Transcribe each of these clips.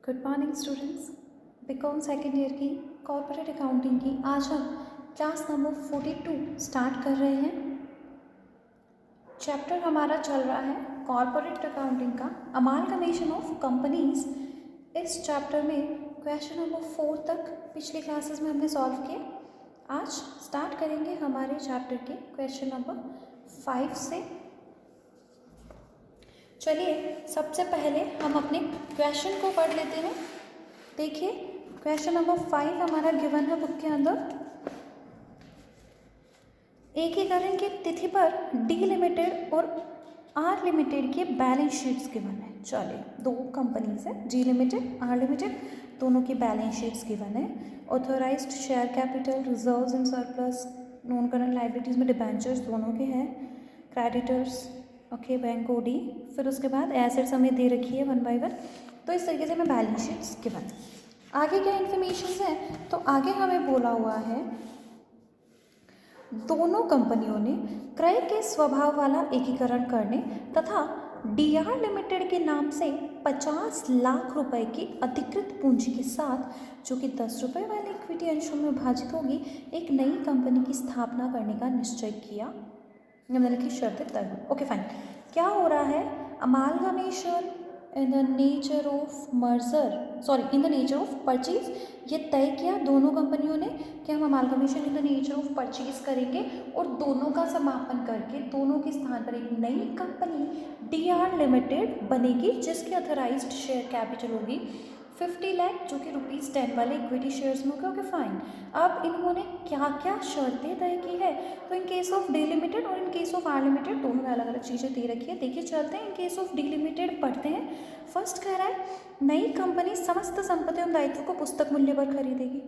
Good morning students. BCom second year की corporate accounting की आज हम क्लास नंबर 42 स्टार्ट कर रहे हैं। चैप्टर हमारा चल रहा है कॉर्पोरेट अकाउंटिंग का अमालगमेशन ऑफ कंपनीज। इस चैप्टर में क्वेश्चन नंबर 4 तक पिछली क्लासेस में हमने सॉल्व किए। आज स्टार्ट करेंगे हमारे चैप्टर के क्वेश्चन नंबर 5 से। चलिए सबसे पहले हम अपने क्वेश्चन को पढ़ लेते हैं। देखिए क्वेश्चन नंबर 5 हमारा गिवन है बुक के अंदर। एकीकरण की तिथि पर डी लिमिटेड और आर लिमिटेड के बैलेंस शीट्स गिवन है। चलिए दो कंपनीज है, जी लिमिटेड आर लिमिटेड, दोनों की बैलेंस शीट्स गिवन है। Authorised share capital, reserves and surplus, non current liabilities में डिबेंचर्स दोनों के हैं, क्रेडिटर्स ओके बैंक ओडी, फिर उसके बाद एसेट्स हमें दे रखी है 1 बाय 1। तो इस तरीके से हमें बैलेंस शीट्स गिवन। आगे क्या इन्फॉर्मेशन है, तो आगे हमें बोला हुआ है दोनों कंपनियों ने क्रय के स्वभाव वाला एकीकरण करने तथा डीआर लिमिटेड के नाम से 50 लाख रुपए की अधिकृत पूंजी के साथ जो कि 10 रुपये वाले इक्विटी अंशों में विभाजित होगी एक नई कंपनी की स्थापना करने का निश्चय किया। निम्नलिखित की शर्तें तय हुई। Okay fine. क्या हो रहा है, amalgamation in the nature of merger, sorry in the nature of purchase, ये तय किया दोनों कंपनियों ने कि हम amalgamation in the nature of purchase करेंगे और दोनों का समापन करके दोनों के स्थान पर एक नई कंपनी डीआर लिमिटेड बनेगी जिसकी ऑथराइज्ड शेयर कैपिटल होगी 50 लाख जो कि ₹10 वाले इक्विटी शेयर्स में होगा। Okay fine. अब इन्होंने क्या क्या शर्तें तय की है, तो in case of D limited और in case of R limited दोनों में अलग अलग चीज़ें दे रखी है। देखिए चलते हैं, इन केस ऑफ डी लिमिटेड पढ़ते हैं। फर्स्ट कह रहा है नई कंपनी समस्त संपत्ति एवं दायित्व को पुस्तक मूल्य पर खरीदेगी।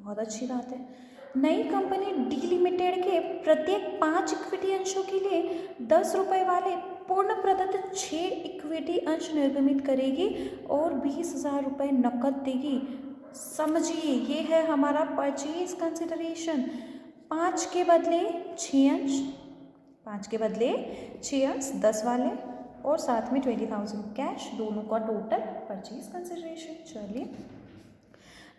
बहुत अच्छी बात है। नई कंपनी डी लिमिटेड के प्रत्येक 5 इक्विटी अंशों के लिए 10 रुपये वाले पूर्ण प्रदत्त 6 इक्विटी अंश निर्गमित करेगी और 20,000 रुपये नकद देगी। समझिए ये है हमारा परचेज कंसिडरेशन। 5 के बदले 6 अंश, 5 के बदले 6 अंश 10 वाले और साथ में 20,000 कैश, दोनों का टोटल परचेज कंसिडरेशन। चलिए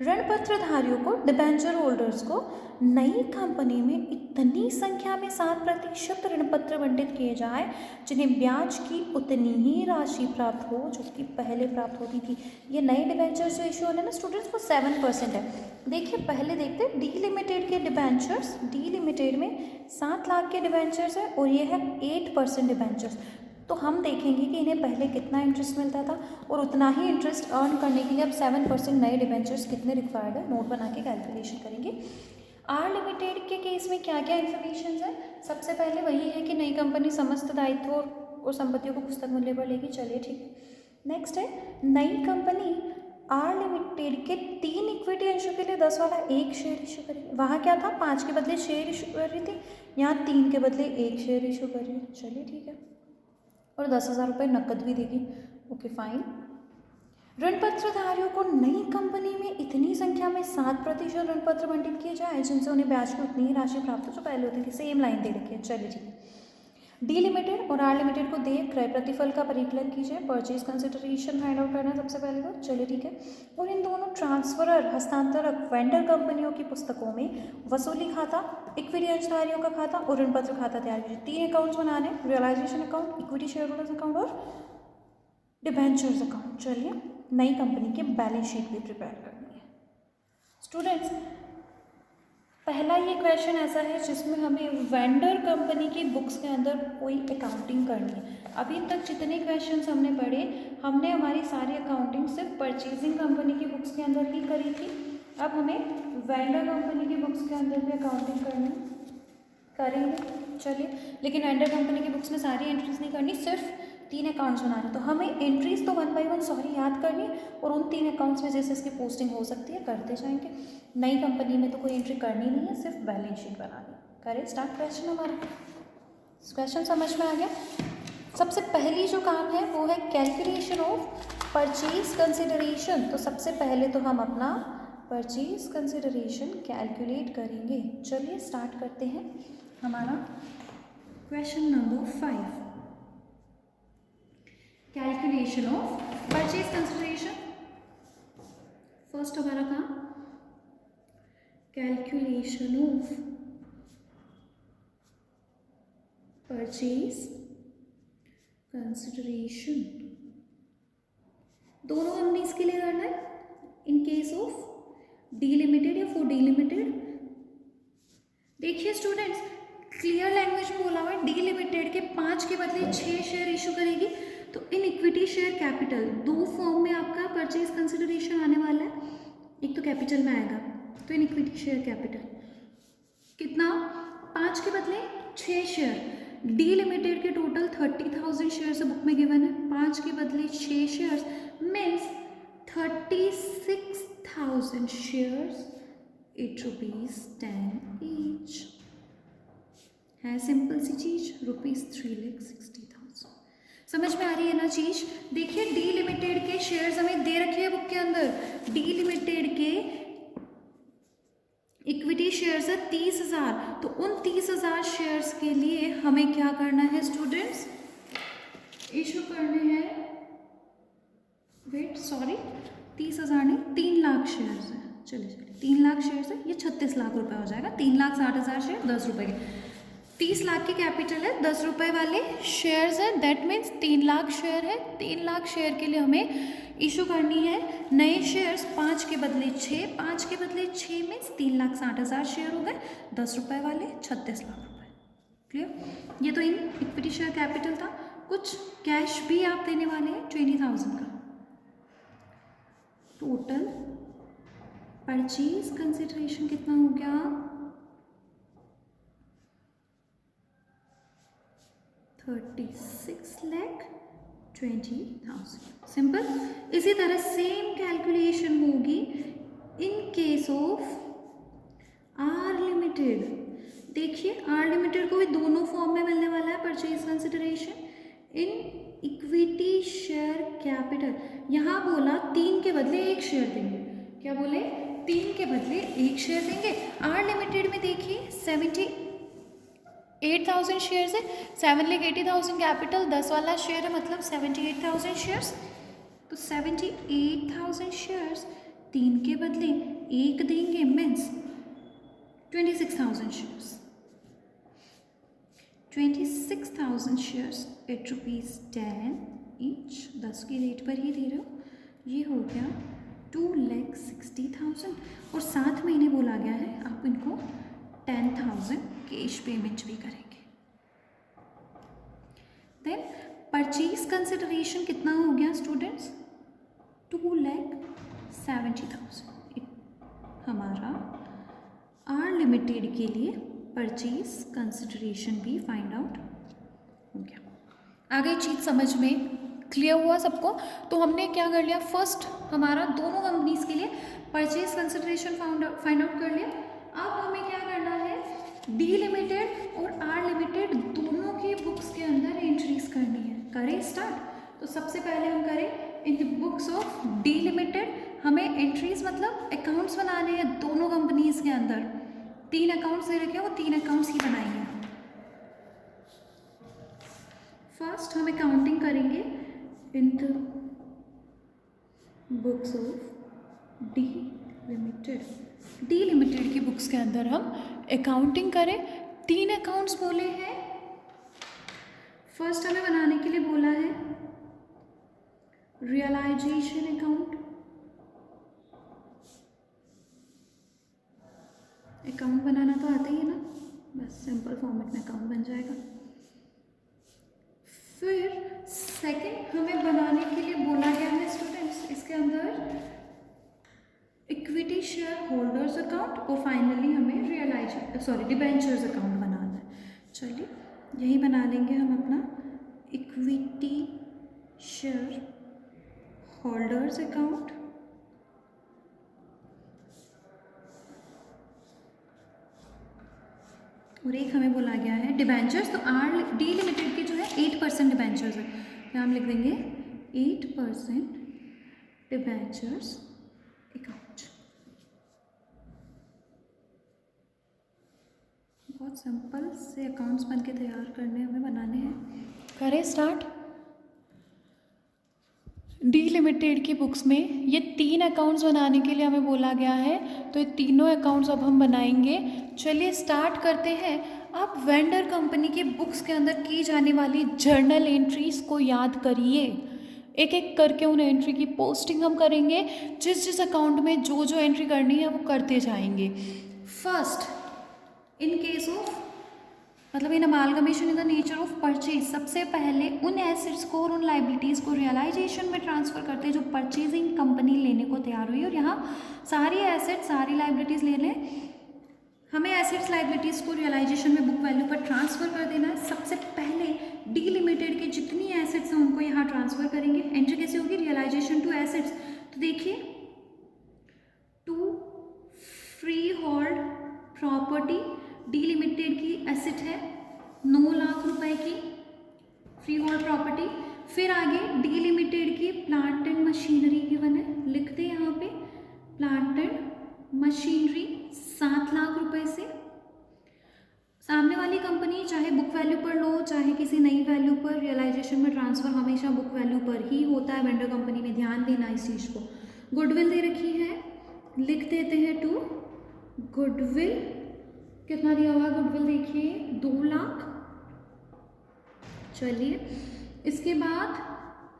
ऋण पत्रधारियों को, डिबेंचर होल्डर्स को नई कंपनी में इतनी संख्या में 7% ऋण पत्र आवंटित किए जाए जिन्हें ब्याज की उतनी ही राशि प्राप्त हो जो कि पहले प्राप्त होती थी। ये नए डिबेंचर्स जो इशू होने ना स्टूडेंट्स वो 7% है। देखिए पहले देखते हैं डी लिमिटेड के डिबेंचर्स। डी लिमिटेड में 7 लाख के डिबेंचर्स है और ये है 8% डिबेंचर्स। तो हम देखेंगे कि इन्हें पहले कितना इंटरेस्ट मिलता था और उतना ही इंटरेस्ट अर्न करने के लिए अब 7% नए डिबेंचर्स कितने रिक्वायर्ड है, नोट बना के कैलकुलेशन करेंगे। आर लिमिटेड के केस में क्या क्या इन्फॉर्मेशन है, सबसे पहले वही है कि नई कंपनी समस्त दायित्व और संपत्तियों को पुस्तक मूल्य पर लेगी। चलिए ठीक। नेक्स्ट है नई कंपनी आर लिमिटेड के 3 इक्विटी अंशों के लिए 10 वाला 1 शेयर इशू करेगी। वहाँ क्या था, 5 के बदले शेयर इशू कर रही थी, यहाँ 3 के बदले 1 शेयर इशू कर रही है। चलिए ठीक है। और 10,000 रुपये नकद भी देगी। Okay fine. ऋण पत्रधारियों को नई कंपनी में इतनी संख्या में 7% ऋण पत्र आवंटित किए जाए जिनसे उन्हें ब्याज की उतनी ही राशि प्राप्त हो जो पहले होती थी। सेम लाइन दे रखी है। चलिए ठीक है। डी लिमिटेड और आर लिमिटेड को दे क्रय प्रतिफल का परिकलन कीजिए, परचेज कंसिडरेशन फाइंड आउट करना सबसे पहले तो। चलिए ठीक है। और इन दोनों ट्रांसफरर हस्तांतरक वेंडर कंपनियों की पुस्तकों में वसूली खाता, इक्विटी अंशधारियों का खाता और ऋण पत्र खाता तैयार कीजिए। 3 अकाउंट्स बनाने, realisation account, equity share holders account और डिबेंचर्स अकाउंट। चलिए नई कंपनी के बैलेंस शीट भी प्रिपेयर करनी है। स्टूडेंट्स पहला ये क्वेश्चन ऐसा है जिसमें हमें वेंडर कंपनी की बुक्स के अंदर कोई अकाउंटिंग करनी है। अभी तक जितने क्वेश्चंस हमने पढ़े हमने हमारी सारी अकाउंटिंग सिर्फ परचेजिंग कंपनी की बुक्स के अंदर ही करी थी। अब हमें वेंडर कंपनी की बुक्स के अंदर भी अकाउंटिंग करनी करेंगे। चलिए लेकिन वेंडर कंपनी की बुक्स में सारी एंट्रीज नहीं करनी, सिर्फ 3 अकाउंट्स बनाने। तो हमें एंट्रीज तो 1 बाय 1 याद करनी और उन 3 अकाउंट्स में जैसे इसकी पोस्टिंग हो सकती है करते जाएंगे। नई कंपनी में तो कोई एंट्री करनी नहीं है, सिर्फ बैलेंस शीट बनानी। करें स्टार्ट क्वेश्चन हमारा। क्वेश्चन समझ में आ गया। सबसे पहली जो काम है वो है कैलकुलेशन ऑफ परचेज कंसिडरेशन। तो सबसे पहले तो हम अपना परचेज कंसिडरेशन कैलकुलेट करेंगे। चलिए स्टार्ट करते हैं हमारा question number 5, calculation of purchase consideration. First हमारा था कैलकुलेशन ऑफ परचेज कंसिडरेशन, दोनों हमने इसके लिए करना है इन केस ऑफ डी लिमिटेड या फॉर डी लिमिटेड। देखिए स्टूडेंट्स, क्लियर लैंग्वेज में बोला हुआ है, डी लिमिटेड के 5 के बदले 6 शेयर इशू करेगी, तो इन इक्विटी शेयर कैपिटल 2 फॉर्म में आपका परचेज कंसिडरेशन आने वाला है। एक तो कैपिटल में आएगा, तो इन इक्विटी शेयर कैपिटल कितना, 5 के बदले 6 शेयर। डी लिमिटेड के टोटल 30,000 शेयर बुक में गिवन है, 5 के बदले 6 shares means 36,000 shares, 8 rupees 10 each है। सिंपल सी चीज, ₹3,60,000। समझ में आ रही है ना चीज। देखिए डी लिमिटेड के शेयर्स हमें दे रखे हैं बुक के अंदर, डी लिमिटेड के इक्विटी शेयर्स है 30,000, तो उन 30,000 शेयर्स के लिए हमें क्या करना है स्टूडेंट्स, इशू करने हैं, वेट सॉरी 30,000 नहीं 3 लाख शेयर्स है, चलिए 3 लाख शेयर्स है, ये 36 लाख रुपए हो जाएगा। 3,60,000 शेयर 10 रुपए के, 30 लाख की कैपिटल है, 10 रुपए वाले शेयर्स है, दैट मीन्स 3 लाख शेयर है। 3 लाख शेयर के लिए हमें इशू करनी है नए शेयर्स 5 के बदले 6, 5 के बदले 6 मीन्स 3,60,000 शेयर हो गए, 10 रुपए वाले 36 लाख रुपए। क्लियर। ये तो इन इक्विटी शेयर कैपिटल था। कुछ कैश भी आप देने वाले हैं 20,000 का। टोटल परचेज कंसिडरेशन कितना हो गया, 36,20,000। सिंपल। इसी तरह सेम कैलकुलेशन होगी in case of R Limited. देखिए आर लिमिटेड को भी दोनों फॉर्म में मिलने वाला है purchase consideration, in equity share capital. यहाँ बोला 3 के बदले 1 शेयर देंगे, क्या बोले 3 के बदले 1 शेयर देंगे। आर लिमिटेड में देखिए 78,000 शेयर्स है, 7,80,000 कैपिटल, 10 वाला शेयर है मतलब 78,000 शेयर्स, तो 78,000 शेयर्स 3 के बदले 1 देंगे means 26,000 shares, 26,000 shares 8 rupees 10 each, 10 की रेट पर ही दे रहे हो। ये हो गया 2,60,000 और साथ में इन्हें बोला गया है आप इनको 10,000 कैश पेमेंट भी करेंगे। देन परचेज कंसिडरेशन कितना हो गया स्टूडेंट्स, 2,70,000 हमारा आर लिमिटेड के लिए परचेज कंसिडरेशन भी फाइंड आउट हो गया। आगे चीज़ समझ में क्लियर हुआ सबको। तो हमने क्या कर लिया, फर्स्ट हमारा दोनों कंपनीज के लिए परचेज कंसिडरेशन फाइंड आउट कर लिया। अब हमें क्या करना है, डी लिमिटेड और आर लिमिटेड दोनों की बुक्स के अंदर एंट्रीज करनी है। करें स्टार्ट। तो सबसे पहले हम करें इन the books of D limited, हमें एंट्रीज मतलब अकाउंट्स बनाने हैं दोनों कंपनीज के अंदर। 3 अकाउंट्स दे रखे हैं, वो 3 अकाउंट्स ही बनाएंगे। फर्स्ट हम अकाउंटिंग करेंगे in the books of D limited. D Limited की बुक्स के अंदर हम अकाउंटिंग करें। 3 अकाउंट्स बोले हैं। फर्स्ट हमें बनाने के लिए बोला है रियलाइजेशन अकाउंट। अकाउंट बनाना तो आता ही है ना, बस सिंपल फॉर्मेट में अकाउंट बन जाएगा। फिर सेकंड हमें बनाने के लिए बोला गया है स्टूडेंट्स इसके अंदर इक्विटी शेयर होल्डर्स अकाउंट और फाइनली हमें डिबेंचर्स अकाउंट बनाना है। चलिए यही बना लेंगे हम अपना इक्विटी शेयर होल्डर्स अकाउंट और एक हमें बोला गया है डिबेंचर्स। तो आर डी लिमिटेड के जो है 8% डिबेंचर्स है, यहाँ हम लिख देंगे 8% डिबेंचर्स अकाउंट। बहुत सिंपल से अकाउंट्स बन के तैयार करने हमें बनाने हैं। करें स्टार्ट। डी लिमिटेड की बुक्स में ये 3 अकाउंट्स बनाने के लिए हमें बोला गया है, तो ये तीनों अकाउंट्स अब हम बनाएंगे। चलिए स्टार्ट करते हैं। आप वेंडर कंपनी की बुक्स के अंदर की जाने वाली जर्नल एंट्रीज को याद करिए। एक एक करके उन एंट्री की पोस्टिंग हम करेंगे। जिस जिस अकाउंट में जो जो एंट्री करनी है वो करते जाएंगे। फर्स्ट, इन केस ऑफ मतलब in amalgamation in the nature of purchase, सबसे पहले उन एसेट्स को और उन लाइबिलिटीज़ को रियलाइजेशन में ट्रांसफ़र करते हैं जो परचेजिंग कंपनी लेने को तैयार हुई। और यहाँ सारी एसेट्स सारी लाइबिलिटीज़ ले लें। हमें एसेट्स लाइबिलिटीज़ को रियलाइजेशन में बुक वैल्यू पर ट्रांसफ़र कर देना है। सबसे पहले डी लिमिटेड की जितनी एसेट्स हैं उनको यहाँ ट्रांसफ़र करेंगे। एंट्री कैसे होगी? Realisation to assets. तो देखिए, to free hold property D Limited की एसेट है 9 लाख रुपए की फ्री होल्ड प्रॉपर्टी। फिर आगे डी लिमिटेड की प्लांट एंड मशीनरी गिवन है, लिखते हैं यहाँ पे प्लांट एंड मशीनरी 7 लाख रुपए से। सामने वाली कंपनी चाहे बुक वैल्यू पर लो चाहे किसी नई वैल्यू पर, रियलाइजेशन में ट्रांसफ़र हमेशा बुक वैल्यू पर ही होता है वेंडर कंपनी में, ध्यान देना इस चीज़ को। गुडविल दे रखी है, लिख देते हैं टू गुडविल। कितना दिया हुआ गुडविल? देखिए 2 लाख। चलिए, इसके बाद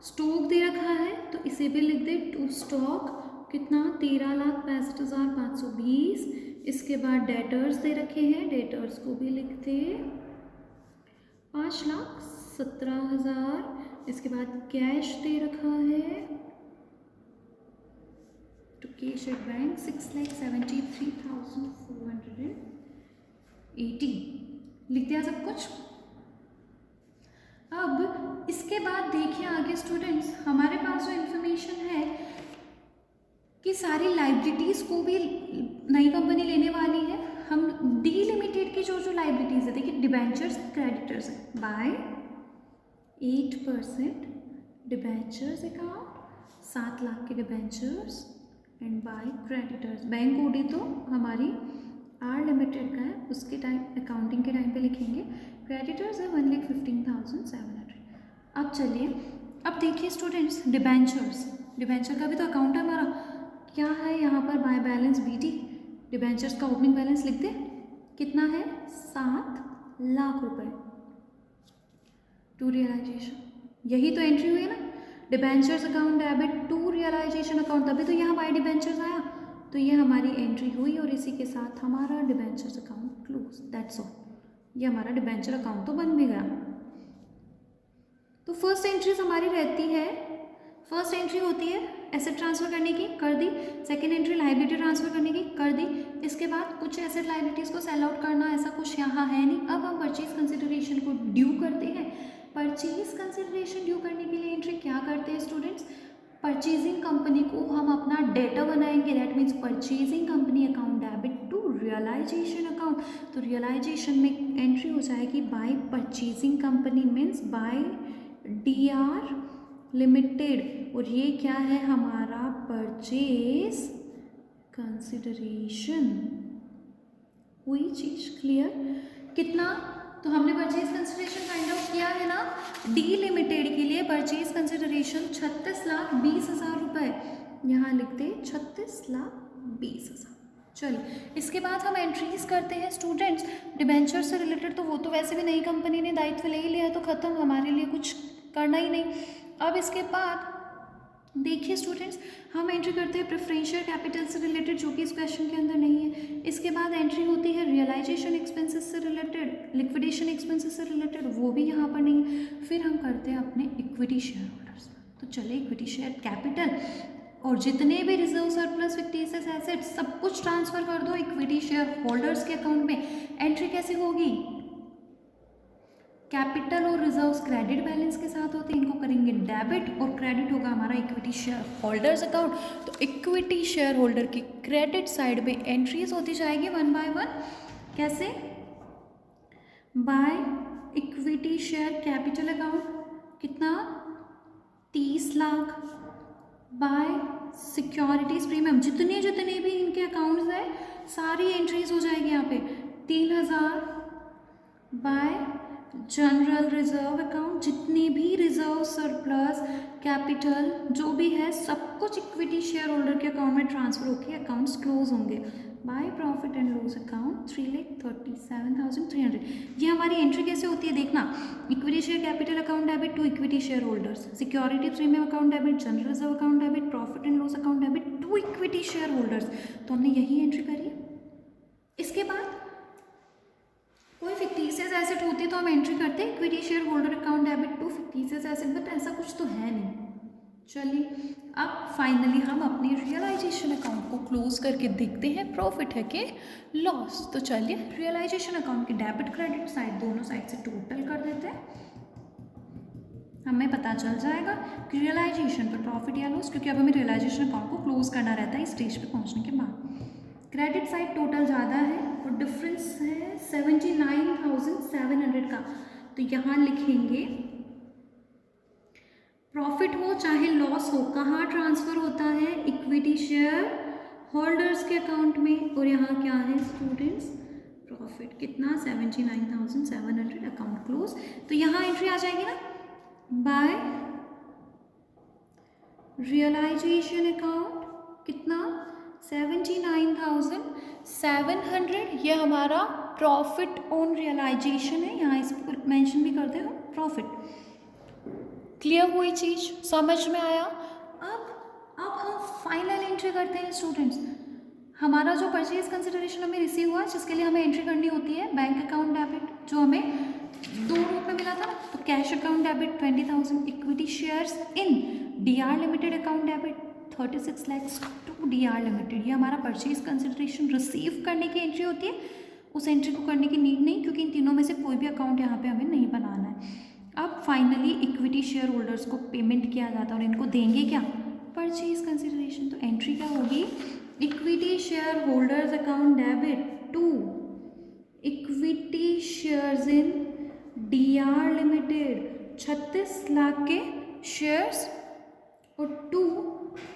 स्टॉक दे रखा है तो इसे भी लिख दे टू स्टॉक। कितना? 13,65,520। इसके बाद डेटर्स दे रखे हैं, डेटर्स को भी लिख दे 5,17,000। इसके बाद कैश दे रखा है टू कैश एट बैंक 6,73,480। लिख दिया सब कुछ। अब इसके बाद देखिए आगे स्टूडेंट्स, हमारे पास जो इन्फॉर्मेशन है कि सारी लाइबिलिटीज़ को भी नई कंपनी लेने वाली है। हम डी लिमिटेड की जो जो लाइबिलिटीज़ है, देखिए डिबेंचर्स क्रेडिटर्स है बाय 8% डिबेंचर्स अकाउंट, 7 लाख के debentures and by creditors. Bank OD तो हमारी आर लिमिटेड का है, उसके टाइम अकाउंटिंग के टाइम पे लिखेंगे। क्रेडिटर्स है 1,15,700। अब चलिए, अब देखिए स्टूडेंट्स, डिबेंचर्स, डिबेंचर का भी तो अकाउंट है हमारा। क्या है यहाँ पर? By balance BT. डिबेंचर्स का ओपनिंग बैलेंस लिख दे, कितना है? 7 लाख रुपए टू रियलाइजेशन। यही तो एंट्री हुई है ना, debentures account debit to realisation account, तभी तो यहाँ बाय डिबेंचर्स आया। तो ये हमारी एंट्री हुई और इसी के साथ हमारा debentures account close. That's all. ये हमारा डिबेंचर अकाउंट तो बन भी गया। तो फर्स्ट एंट्रीज हमारी रहती है, फर्स्ट एंट्री होती है एसेट ट्रांसफ़र करने की, कर दी। सेकेंड एंट्री लाइबिलिटी ट्रांसफ़र करने की, कर दी। इसके बाद कुछ एसेट लाइबिलिटीज़ को सेल आउट करना, ऐसा कुछ यहाँ है नहीं। अब हम परचेज कंसिडरेशन को ड्यू करते हैं। परचेज कंसिडरेशन ड्यू करने के लिए एंट्री क्या करते हैं स्टूडेंट्स? परचेजिंग कंपनी को हम अपना डेटा बनाएंगे, that means purchasing company account debit to realisation account. तो रियलाइजेशन में एंट्री हो जाएगी by purchasing company, means by DR Limited. और ये क्या है? हमारा परचेज कंसिडरेशन। हुई चीज क्लियर? कितना? तो हमने परचेज कंसिडरेशन फाइंड आउट किया है ना, डी लिमिटेड के लिए परचेज कंसिडरेशन 36,20,000 रुपये। यहाँ लिखते 36,20,000। चलिए, इसके बाद हम एंट्रीज करते हैं स्टूडेंट्स। डिबेंचर से रिलेटेड तो वो तो वैसे भी नई कंपनी ने दायित्व ले ही लिया है, तो ख़त्म, हमारे लिए कुछ करना ही नहीं। अब इसके बाद देखिए स्टूडेंट्स, हम एंट्री करते हैं प्रेफरेंशियल कैपिटल से रिलेटेड, जो कि इस क्वेश्चन के अंदर नहीं है। इसके बाद एंट्री होती है रियलाइजेशन एक्सपेंसेस से रिलेटेड, लिक्विडेशन एक्सपेंसेस से रिलेटेड, वो भी यहाँ पर नहीं है। फिर हम करते हैं अपने इक्विटी शेयर होल्डर्स। तो चलिए, इक्विटी शेयर कैपिटल और जितने भी रिजर्व सरप्लस फिक्टिशियस एसेट्स सब कुछ ट्रांसफर कर दो इक्विटी शेयर होल्डर्स के अकाउंट में। एंट्री कैसे होगी? कैपिटल और रिजर्व्स क्रेडिट बैलेंस के साथ होते हैं, इनको करेंगे डेबिट और क्रेडिट होगा हमारा इक्विटी शेयर होल्डर्स अकाउंट। तो इक्विटी शेयर होल्डर की क्रेडिट साइड में एंट्रीज होती जाएगी 1 बाय 1। कैसे? Bye equity share capital account, कितना? 30 लाख। बाय सिक्योरिटीज प्रीमियम, जितने जितने भी इनके अकाउंट्स हैं सारी एंट्रीज हो जाएगी यहाँ पे 3,000। बाय जनरल रिजर्व अकाउंट, जितनी भी रिजर्व, सरप्लस, कैपिटल जो भी है सब कुछ इक्विटी शेयर होल्डर के अकाउंट में ट्रांसफर होकर अकाउंट्स क्लोज होंगे by profit and loss account 3,37,300। ये हमारी एंट्री कैसे होती है देखना, equity share capital account debit to equity share holders, security premium account debit, general reserve account debit, profit and loss account debit to equity share holders. तो हमने यही entry करी। इसके बाद कोई फिक्टिशियस एसेट होती है तो हम एंट्री करते हैं equity share holder account debit to fictitious asset, but ऐसा कुछ तो है नहीं। चलिए अब फाइनली हम अपनी रियलाइजेशन अकाउंट को क्लोज करके देखते हैं प्रॉफिट है कि लॉस। तो चलिए रियलाइजेशन अकाउंट की डेबिट क्रेडिट साइड दोनों साइड से टोटल कर देते हैं, हमें पता चल जाएगा कि रियलाइजेशन पर प्रॉफिट या लॉस, क्योंकि अब हमें रियलाइजेशन अकाउंट को क्लोज करना रहता है इस स्टेज पे पहुंचने के बाद। क्रेडिट साइड टोटल ज़्यादा है और डिफरेंस है 79,700 का, तो यहाँ लिखेंगे प्रॉफिट हो चाहे लॉस हो कहाँ ट्रांसफ़र होता है, इक्विटी शेयर होल्डर्स के अकाउंट में। और यहाँ क्या है स्टूडेंट्स, प्रॉफिट कितना 79,700, अकाउंट क्लोज। तो यहाँ एंट्री आ जाएगी ना बाय रियलाइजेशन अकाउंट कितना 79,700, ये हमारा प्रॉफिट ऑन रियलाइजेशन है, यहाँ इसको मेंशन भी करते हैं प्रॉफिट। क्लियर हुई चीज़, समझ में आया। अब हम फाइनल एंट्री करते हैं स्टूडेंट्स। हमारा जो परचेज कंसिडरेशन हमें रिसीव हुआ जिसके लिए हमें एंट्री करनी होती है बैंक अकाउंट डेबिट, जो हमें 2 रूप में मिला था ना, तो cash account debit 20,000, equity shares in DR Limited account debit 36 lakhs to DR Limited. ये हमारा परचेज कंसिडरेशन रिसीव करने की एंट्री होती है, उस एंट्री को करने की नीड नहीं, क्योंकि इन तीनों में से कोई भी अकाउंट यहाँ पे हमें नहीं बनाना है। अब फाइनली इक्विटी शेयर होल्डर्स को पेमेंट किया जाता है और इनको देंगे क्या, परचेज कंसिडरेशन। तो एंट्री क्या होगी, equity share holders account debit to equity shares in DR Limited 36 lakh के शेयर्स, और टू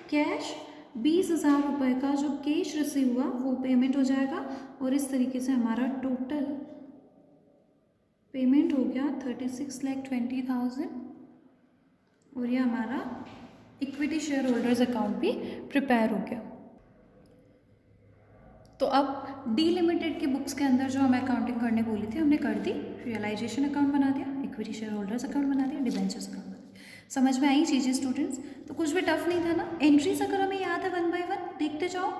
कैश 20,000 रुपये का जो कैश रिसीव हुआ वो पेमेंट हो जाएगा। और इस तरीके से हमारा टोटल पेमेंट हो गया 36,20,000, और ये हमारा इक्विटी शेयर होल्डर्स अकाउंट भी प्रिपेयर हो गया। तो अब डी लिमिटेड की बुक्स के अंदर जो हमें अकाउंटिंग करने बोली थी हमने कर दी, रियलाइजेशन अकाउंट बना दिया, इक्विटी शेयर होल्डर्स अकाउंट बना दिया, डिबेंचर्स अकाउंट बना दिया। समझ में आई चीज़ें स्टूडेंट्स, तो कुछ भी टफ नहीं था ना। एंट्रीज अगर हमें याद है 1 by 1 देखते जाओ,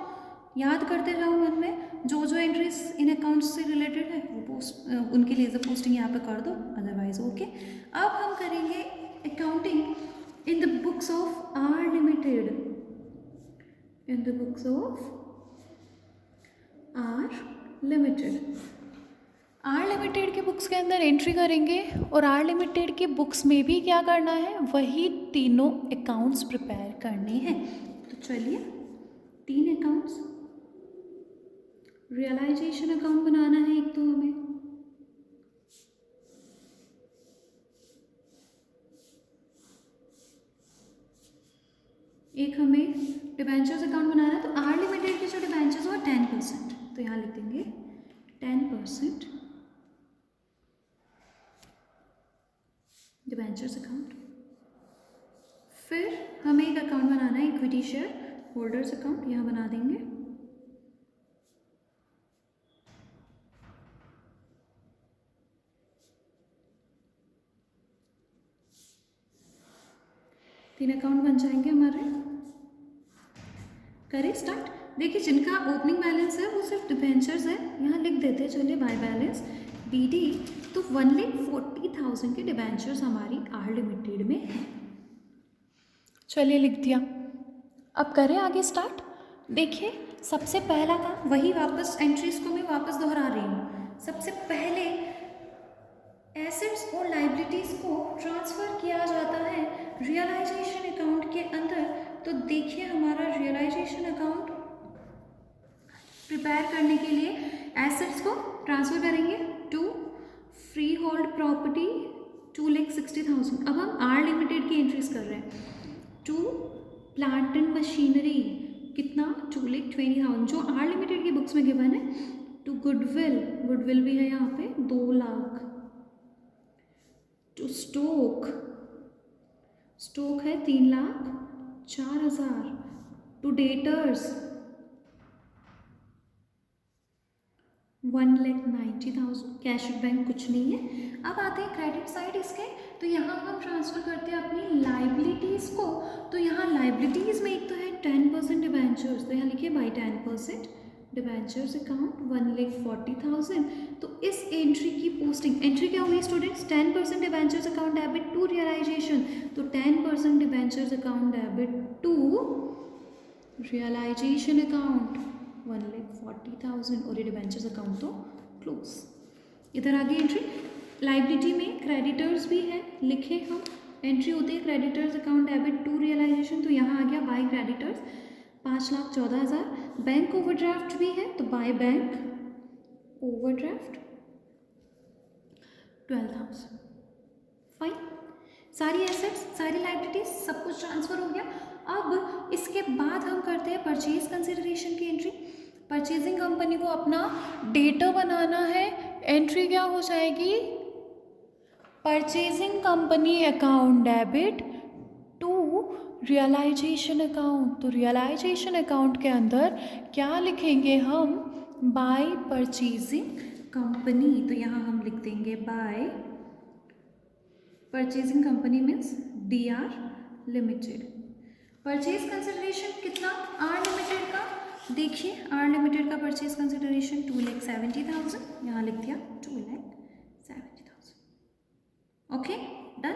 याद करते जाओ मन में, जो जो एंट्रीज इन अकाउंट्स से रिलेटेड है वो पोस्ट उनके लिए पोस्टिंग यहाँ पे कर दो, अदरवाइज ओके। अब हम करेंगे accounting in the books of R limited, in the books of R limited. R limited के बुक्स के अंदर एंट्री करेंगे, और R लिमिटेड की बुक्स में भी क्या करना है, वही तीनों अकाउंट्स प्रिपेयर करने हैं। तो चलिए 3 अकाउंट्स, रियलाइजेशन अकाउंट बनाना है एक, तो हमें एक हमें डिबेंचर्स अकाउंट बनाना है। तो R लिमिटेड के जो डिबेंचर्स हुआ 10%, तो यहाँ लिख देंगे 10% डिबेंचर्स अकाउंट। फिर हमें एक अकाउंट बनाना है इक्विटी शेयर होल्डर्स अकाउंट, यहाँ बना देंगे। तीन अकाउंट बन जाएंगे हमारे। करें स्टार्ट। देखिए जिनका ओपनिंग बैलेंस है वो सिर्फ डिबेंचर्स है, यहाँ लिख देते हैं। चलिए बाय बैलेंस BD, तो 1,40,000 के डिबेंचर्स हमारी R लिमिटेड में है। चलिए लिख दिया। अब करें आगे स्टार्ट। देखिए सबसे पहला काम वही, वापस एंट्रीज को मैं वापस दोहरा रही हूँ। सबसे पहले एसेट्स और लाइबिलिटीज़ को ट्रांसफ़र किया जाता है रियलाइजेशन अकाउंट के अंदर। तो देखिए हमारा रियलाइजेशन अकाउंट प्रिपेयर करने के लिए एसेट्स को ट्रांसफ़र करेंगे टू फ्री होल्ड प्रॉपर्टी 2,60,000। अब हम R लिमिटेड की एंट्रीज कर रहे हैं। टू प्लांट एंड मशीनरी कितना 2,20,000 जो R लिमिटेड की बुक्स में गिवन है। टू गुडविल भी है यहाँ पे 2 लाख। टू स्टोक है 3,04,000। To debtors 1,90,000। कैश बैंक कुछ नहीं है। अब आते हैं क्रेडिट साइड इसके, तो यहाँ हम ट्रांसफ़र करते हैं अपनी लाइबिलिटीज़ को। तो यहाँ लाइबिलिटीज़ में एक तो है 10% डिबेंचर्स, तो यहाँ लिखिए बाई 10% डिबेंचर्स अकाउंट 1,40,000। तो इस एंट्री की पोस्टिंग, एंट्री क्या हुई students? 10% debentures account debit to realisation, तो 10% debentures account debit to realisation account 1,40,000, और ये डिबेंचर्स अकाउंट तो क्लोज। इधर आगे एंट्री लाइबिलिटी में क्रेडिटर्स भी है, लिखे हम एंट्री होती है creditors account debit to realisation, तो यहाँ आ गया बाय क्रेडिटर्स 5,14,000। बैंक ओवरड्राफ्ट भी है, तो बाय बैंक ओवरड्राफ्ट 12,000। फाइन, सारी एसेट्स सारी लाइबिलिटीज सब कुछ ट्रांसफर हो गया। अब इसके बाद हम करते हैं परचेज कंसिडरेशन की एंट्री। परचेजिंग कंपनी को अपना डेटा बनाना है, एंट्री क्या हो जाएगी? Purchasing company account debit to realisation account, तो रियलाइजेशन अकाउंट के अंदर क्या लिखेंगे हम? बाय परचेजिंग कंपनी, तो यहाँ हम लिख देंगे bye purchasing company means DR limited. Purchase consideration कितना? R लिमिटेड का, देखिए R लिमिटेड का परचेज कंसिडरेशन 2,70,000, यहाँ लिख दिया 2,70,000। ओके डन,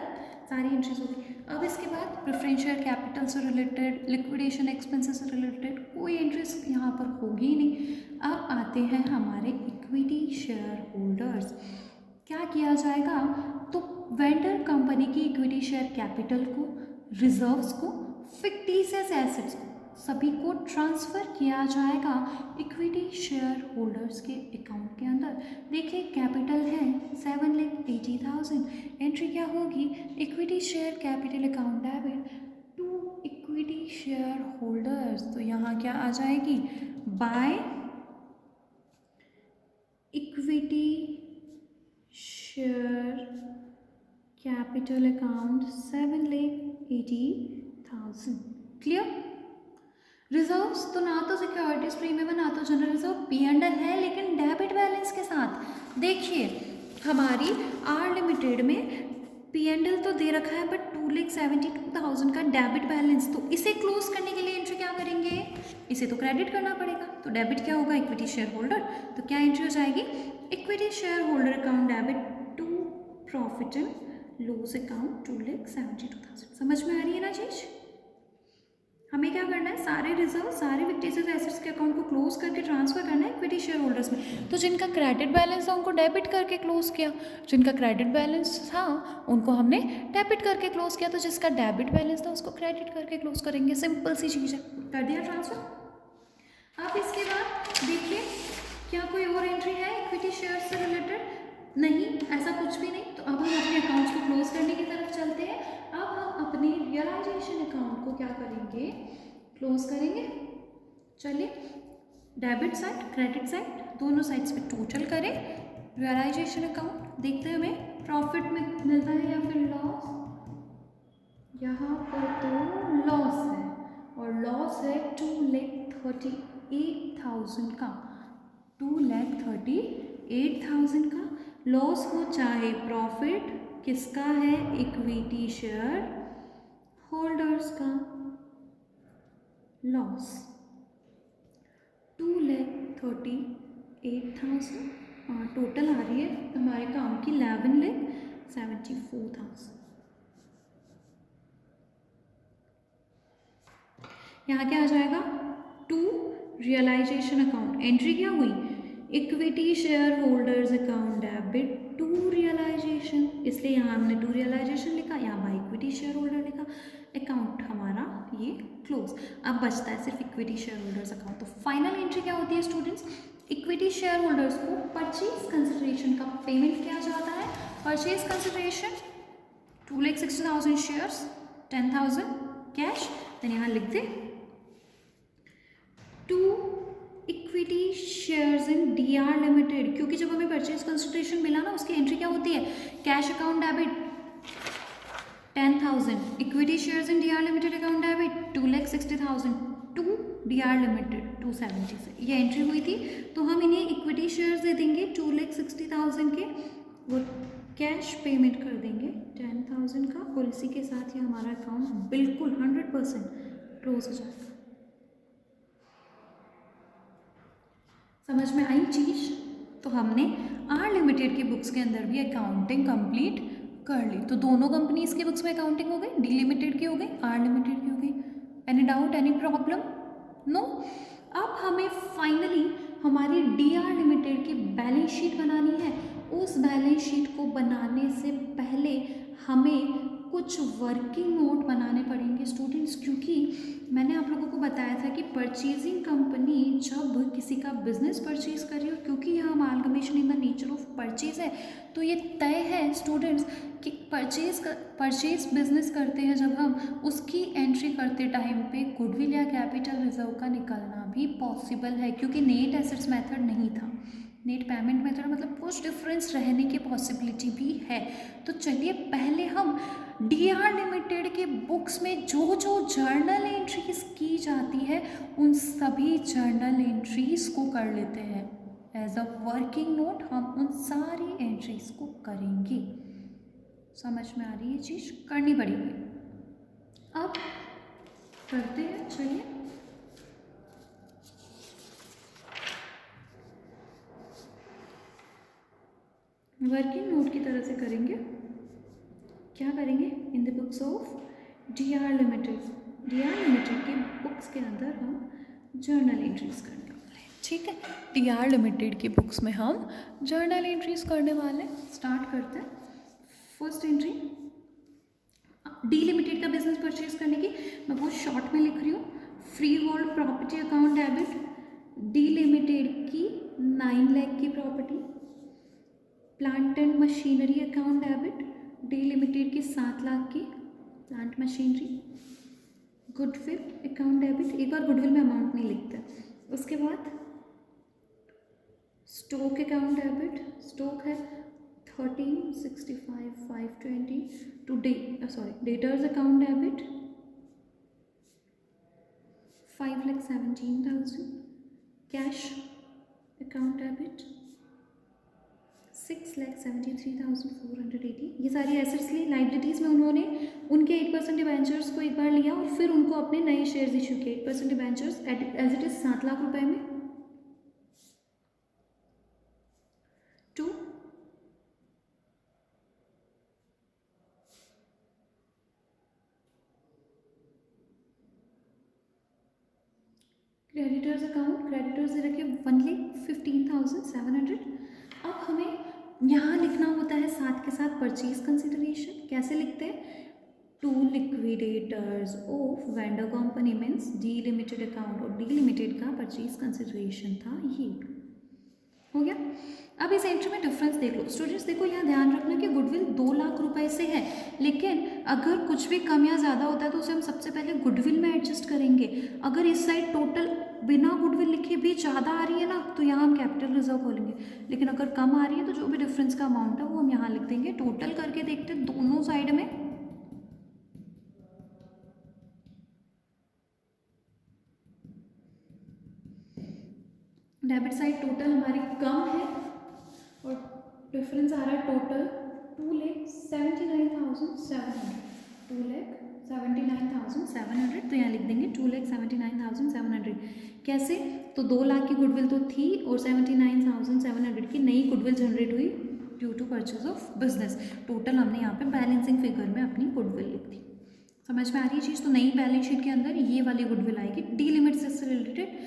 सारी एंट्रीज हो गई। अब इसके बाद प्रेफरेंस शेयर कैपिटल से रिलेटेड, लिक्विडेशन एक्सपेंसेस से रिलेटेड कोई एंट्रीज यहाँ पर होगी ही नहीं। अब आते हैं हमारे इक्विटी शेयर होल्डर्स। क्या किया जाएगा? तो वेंडर कंपनी की इक्विटी शेयर कैपिटल को, रिजर्व्स को, फिक्टिशियस एसेट्स को, सभी को ट्रांसफ़र किया जाएगा इक्विटी शेयर होल्डर्स के अकाउंट के अंदर। देखिए कैपिटल है 7,80,000, एंट्री क्या होगी? Equity share capital account debit to equity share holders, तो यहाँ क्या आ जाएगी? By equity share capital account 7,80,000। Clear? Reserves तो ना तो सिक्योरिटीज फ्री में ना तो जनरल रिजर्व, P&L है लेकिन डेबिट बैलेंस के साथ। देखिए हमारी R लिमिटेड में P&L तो दे रखा है बट 2,72,000 का डेबिट बैलेंस, तो इसे क्लोज करने के लिए एंट्री क्या करेंगे? इसे तो क्रेडिट करना पड़ेगा, तो डेबिट क्या होगा? इक्विटी शेयर होल्डर, तो क्या एंट्री हो जाएगी? Equity share holder account debit to profit and loss account 2,72,000। समझ में आ रही है ना चीज? हमें क्या करना है? सारे रिजर्व सारे फिक्टिशियस एसेट्स के अकाउंट को क्लोज करके ट्रांसफर करना है इक्विटी शेयर होल्डर्स में। तो जिनका क्रेडिट बैलेंस था उनको डेबिट करके क्लोज किया, जिनका क्रेडिट बैलेंस था उनको हमने डेबिट करके क्लोज किया, तो जिसका डेबिट बैलेंस था उसको क्रेडिट करके क्लोज करेंगे। सिंपल सी चीज़ है, कर दिया ट्रांसफर। अब इसके बाद देखिए क्या कोई और एंट्री है इक्विटी शेयर से रिलेटेड? नहीं, ऐसा कुछ भी नहीं। तो अब हम अपने अकाउंट्स को क्लोज करने की तरफ चलते हैं। अब हम अपने रियलाइजेशन अकाउंट को क्या करेंगे? क्लोज करेंगे। चलिए डेबिट साइड क्रेडिट साइड दोनों साइड्स पे टोटल करें। रियलाइजेशन अकाउंट देखते हैं हमें प्रॉफिट में मिलता है या फिर लॉस। यहाँ पर तो लॉस है और लॉस है 2,38,000 का, 2,38,000 का लॉस हो चाहे प्रॉफिट किसका है? इक्विटी शेयर होल्डर्स का। लॉस 2,38,000 टोटल आ रही है हमारे काम की 11,74,000। यहाँ क्या आ जाएगा? टू रियलाइजेशन अकाउंट, एंट्री क्या हुई? Equity share holders account debit to realisation, इसलिए यहाँ हमने टू रियलाइजेशन लिखा, यहाँ बाय इक्विटी शेयर होल्डर लिखा। अकाउंट हमारा ये क्लोज। अब बचता है सिर्फ इक्विटी शेयर होल्डर्स अकाउंट। तो फाइनल एंट्री क्या होती है स्टूडेंट्स? इक्विटी शेयर होल्डर्स को परचेज कंसिडरेशन का पेमेंट किया जाता है। Purchase consideration 2,60,000 shares, 10,000 cash, then यहाँ लिख दे to equity shares in DR limited, क्योंकि जब हमें परचेज कंसिडरेशन मिला ना उसकी एंट्री क्या होती है? Cash account debit 10,000 equity shares in DR Limited account debit 2,60,000 to DR Limited 270 से ये एंट्री हुई थी, तो हम इन्हें इक्विटी शेयर्स दे देंगे 2,60,000 के, वो कैश पेमेंट कर देंगे 10,000 का, और इसी के साथ ही हमारा अकाउंट बिल्कुल 100% क्लोज हो जाएगा। समझ में आई चीज़? तो हमने आर लिमिटेड की बुक्स के अंदर भी अकाउंटिंग कंप्लीट कर ली। तो दोनों कंपनीज की बुक्स में अकाउंटिंग हो गई, डी लिमिटेड की हो गई, आर लिमिटेड की हो गई। Any doubt, any problem? No. अब हमें फाइनली हमारी डी आर लिमिटेड की बैलेंस शीट बनानी है। उस बैलेंस शीट को बनाने से पहले हमें कुछ वर्किंग नोट बनाने पड़ेंगे स्टूडेंट्स, क्योंकि मैंने आप लोगों को बताया था कि परचेजिंग कंपनी जब किसी का बिजनेस परचेज कर रही है, क्योंकि यहाँ amalgamation in the nature of purchase है, तो ये तय है स्टूडेंट्स कि परचेज बिजनेस करते हैं जब हम, उसकी एंट्री करते टाइम पे गुडविल या कैपिटल रिजर्व का निकालना भी पॉसिबल है, क्योंकि नेट एसेट्स मेथड नहीं था, नेट पेमेंट मेथड, मतलब कुछ डिफरेंस रहने की पॉसिबिलिटी भी है। तो चलिए पहले हम डीआर लिमिटेड के बुक्स में जो जो जर्नल एंट्रीज की जाती है उन सभी जर्नल एंट्रीज को कर लेते हैं एज अ वर्किंग नोट। हम उन सारी एंट्रीज को करेंगे। समझ में आ रही है चीज़? करनी पड़ेगी। अब करते हैं, चलिए। वर्किंग नोट की तरह से करेंगे। क्या करेंगे? In the books of DR Limited, DR Limited की बुक्स के अंदर हम जर्नल एंट्रीज करने वाले हैं। ठीक है, डीआर लिमिटेड की बुक्स में हम जर्नल एंट्रीज करने वाले हैं। स्टार्ट करते हैं। फर्स्ट एंट्री डी लिमिटेड का बिजनेस परचेज करने की, मैं बहुत शॉर्ट में लिख रही हूँ। Free hold property account debit, D Limited की 9 लाख की property. Plant and machinery account debit, D Limited की 7 लाख की plant machinery. Goodwill account debit, एक बार गुडविल में अमाउंट नहीं लिखते। उसके बाद स्टॉक अकाउंट डेबिट, स्टॉक है 1365,520 to debtors account debit 5,17,000। Cash account debit 6,73,480। ये सारी एसेट्स ली। लाइबिलिटीज़ में उन्होंने उनके 8% डिबेंचर्स को एक बार लिया और फिर उनको अपने नए शेयर्स इशू किए। 8% debentures as it is 7 lakh रुपए में। टू क्रेडिटर्स अकाउंट, क्रेडिटर्स दे रखे 1,15,700। अब हमें यहाँ लिखना होता है साथ के साथ परचेज कंसिडरेशन। कैसे लिखते हैं? To liquidators of vendor company means D Limited account, और डी लिमिटेड का परचेज कंसिडरेशन था ये। हो गया। अब इस एंट्री में डिफरेंस देख लो स्टूडेंट्स। देखो यहाँ ध्यान रखना कि गुडविल 2 लाख रुपए से है, लेकिन अगर कुछ भी कम या ज़्यादा होता है तो उसे हम सबसे पहले गुडविल में एडजस्ट करेंगे। अगर इस साइड टोटल बिना गुडविल लिखे भी ज़्यादा आ रही है ना, तो यहाँ हम कैपिटल रिजर्व खोलेंगे, लेकिन अगर कम आ रही है तो जो भी डिफरेंस का अमाउंट है वो हम यहाँ लिख देंगे। टोटल करके देखते हैं दोनों साइड में। डेबिट साइड टोटल हमारी कम है और डिफरेंस आ रहा है टोटल 2,79,700, 2,79,700। तो यहाँ लिख देंगे 2,79,700। कैसे? तो 2 लाख की गुडविल तो थी और 79,700 की नई गुडविल जनरेट हुई due to purchase of business. Total हमने यहाँ पे बैलेंसिंग फिगर में अपनी गुडविल लिख दी। समझ में आ रही है चीज़? तो नई बैलेंस शीट के अंदर ये वाली गुडविल आएगी। डी लिमिटेड से रिलेटेड,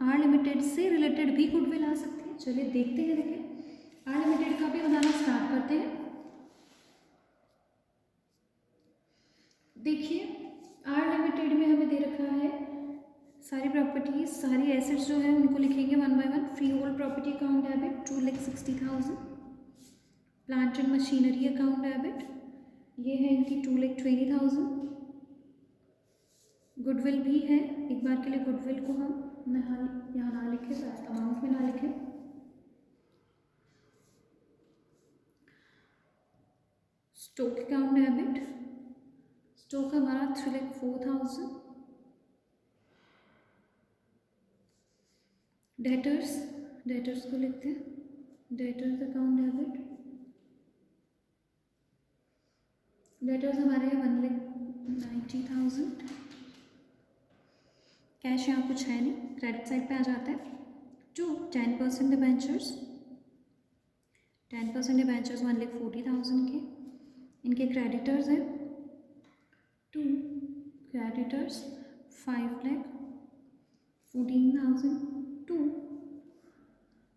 आर लिमिटेड से रिलेटेड भी गुडविल आ सकती है। चलिए देखते हैं। देखिए आर लिमिटेड का भी बनाना स्टार्ट करते हैं। देखिए आर लिमिटेड में हमें दे रखा है सारी प्रॉपर्टीज, सारी एसेट्स जो है उनको लिखेंगे 1 by 1। Free hold property account debit 2,60,000। Plant and machinery account debit ये है इनकी 2,20,000। गुडविल भी है। एक बार के लिए गुडविल को हम यहाँ ना लिखें, अमाउंट में ना लिखें। स्टॉक अकाउंट डेबिट, स्टॉक हमारा 3,04,000। डेटर्स को लिखते हैं, डेटर्स अकाउंट डेबिट, डेटर्स हमारे 1,90,000। कैश यहाँ कुछ है नहीं, क्रेडिट साइड पे आ जाता है। जो 10% डिबेंचर्स 1,40,000 के, इनके क्रेडिटर्स हैं 2 creditors 5,14,000। 2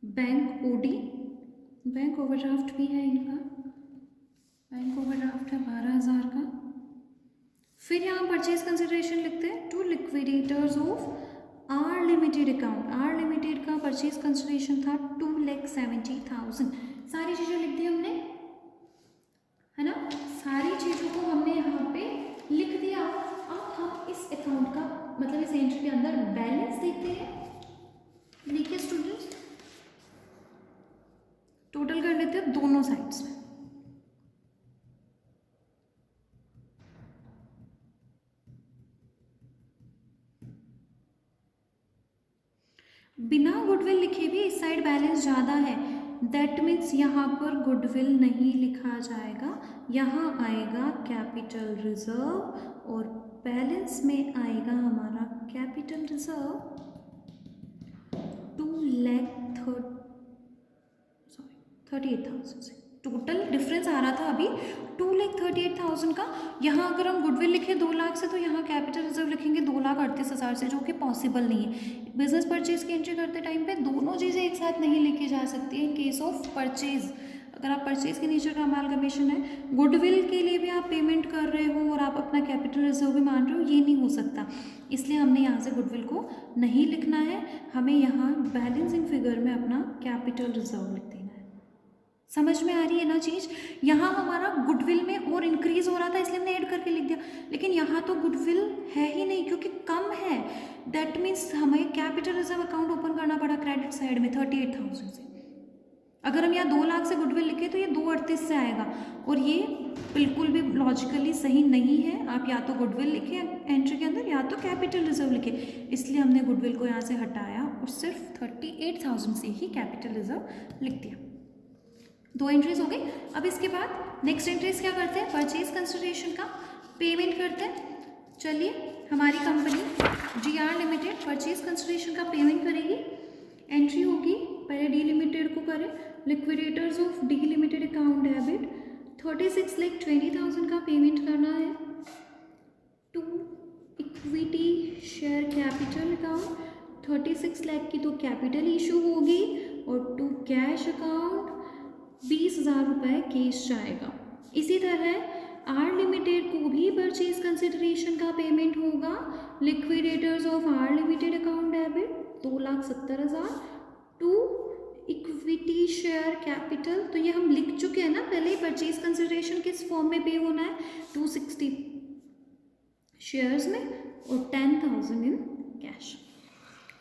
bank OD, bank overdraft भी है इनका, बैंक ओवरड्राफ्ट है 12,000 का। फिर यहाँ परचेज कंसिडरेशन लिखते हैं 2 liquidators of R Limited account. R Limited का परचेज कंसिडरेशन था 2,70,000। सारी चीज़ें लिख दी हमने, है ना, सारी चीज़ों को हमने यहाँ पे लिख दिया। अब हम इस अकाउंट का मतलब इस एंट्री के अंदर बैलेंस देखते हैं। देखिए स्टूडेंट्स, टोटल कर लेते हैं दोनों साइड्स में। बिना गुडविल लिखे भी इस साइड बैलेंस ज़्यादा है, दैट मीन्स यहाँ पर गुडविल नहीं लिखा जाएगा, यहाँ आएगा कैपिटल रिजर्व और बैलेंस में आएगा हमारा कैपिटल रिजर्व 2,38,000 से। टोटल डिफरेंस आ रहा था अभी 2,38,000 का। यहाँ अगर हम गुडविल लिखें 2 लाख से, तो यहाँ कैपिटल रिजर्व लिखेंगे 2,38,000 से, जो कि पॉसिबल नहीं है। बिजनेस परचेज की एंट्री करते टाइम पे दोनों चीज़ें एक साथ नहीं लिखी जा सकती इन केस ऑफ परचेज। अगर आप परचेज के नीचे का अमालगमेशन है, गुडविल के लिए भी आप पेमेंट कर रहे हो और आप अपना कैपिटल रिजर्व भी मान रहे हो, ये नहीं हो सकता। इसलिए हमने यहाँ से गुडविल को नहीं लिखना है, हमें यहाँ बैलेंसिंग फिगर में अपना कैपिटल रिजर्व लिख देना है। समझ में आ रही है ना चीज़? यहाँ हमारा गुडविल में और इंक्रीज हो रहा था, इसलिए हमने ऐड करके लिख दिया, लेकिन यहाँ तो गुडविल है ही नहीं क्योंकि कम है। दैट मीन्स हमें कैपिटल रिजर्व अकाउंट ओपन करना पड़ा क्रेडिट साइड में 38,000 से। अगर हम यहाँ 2 लाख से गुडविल लिखे तो ये 2,38 से आएगा, और ये बिल्कुल भी लॉजिकली सही नहीं है। आप या तो गुडविल लिखे एंट्री के अंदर या तो कैपिटल रिजर्व लिखे, इसलिए हमने गुडविल को यहाँ से हटाया और सिर्फ 38,000 से ही कैपिटल रिजर्व लिख दिया। 2 एंट्रीज हो गई। अब इसके बाद नेक्स्ट एंट्रीज क्या करते हैं, परचेज कंसिडरेशन का पेमेंट करते हैं। चलिए, हमारी company GR limited purchase consideration का पेमेंट करेगी। एंट्री होगी, पहले डी लिमिटेड को करें, liquidators of D Limited account debit 36,20,000 का पेमेंट करना है। 2 equity share capital account 36 lakh की तो कैपिटल इशू होगी, और 2 कैश अकाउंट 20,000 रुपये कैश जाएगा। इसी तरह आर लिमिटेड को भी परचेज कंसिडरेशन का पेमेंट होगा। Liquidators of R Limited account debit 2,70,000। 2 equity share capital, तो ये हम लिख चुके हैं ना पहले ही, परचेज कंसिडरेशन किस फॉर्म में पे होना है, 260 शेयर्स में और 10,000 इन कैश।